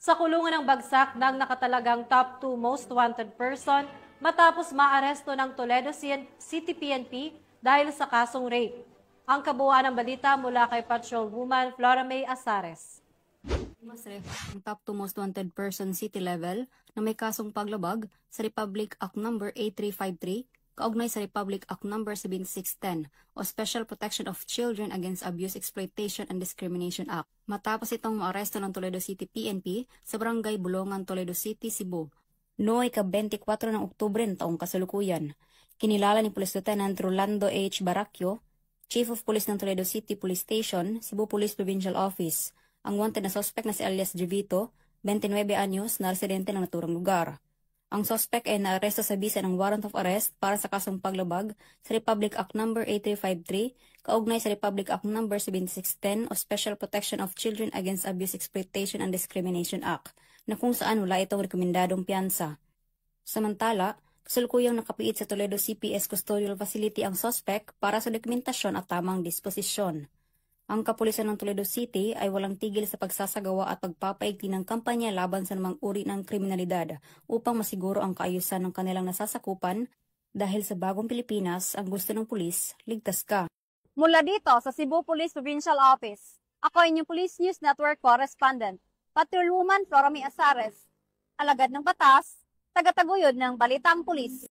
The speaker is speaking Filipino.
Sa kulungan ng bagsak ng nakatalagang top 2 most wanted person matapos maaresto ng Toledo City PNP dahil sa kasong rape. Ang kabuuan ng balita mula kay Patrolwoman Flora May Asares. Masref ang top 2 most wanted person city level na may kasong paglabag sa Republic Act No. 8353 kaugnay sa Republic Act No. 7610 o Special Protection of Children Against Abuse, Exploitation and Discrimination Act. Matapos itong maaresto ng Toledo City PNP sa Barangay Bulongan, Toledo City, Cebu. Noong ika-24 ng Oktubre ng taong kasalukuyan, kinilala ni Police Lieutenant Rolando H. Baracchio, Chief of Police ng Toledo City Police Station, Cebu Police Provincial Office, ang wanted na suspect na si alias Jevito, 29 anyos, na residente ng naturang lugar. Ang suspect ay naaresto sa bisa ng warrant of arrest para sa kasong paglabag sa Republic Act No. 8353 kaugnay sa Republic Act No. 7610 o Special Protection of Children Against Abuse, Exploitation and Discrimination Act na kung saan wala itong rekomendadong piyansa. Samantala, kasalukuyang nakapiit sa Toledo CPS Custodial Facility ang suspect para sa dokumentasyon at tamang disposisyon. Ang kapulisan ng Toledo City ay walang tigil sa pagsasagawa at pagpapaigting ng kampanya laban sa namang uri ng kriminalidad upang masiguro ang kaayusan ng kanilang nasasakupan dahil sa bagong Pilipinas ang gusto ng pulis, ligtas ka. Mula dito sa Cebu Police Provincial Office, ako ay inyong Police News Network Correspondent, Patrolwoman Flora May Asares, alagad ng batas, tagataguyod ng Balitang Pulis.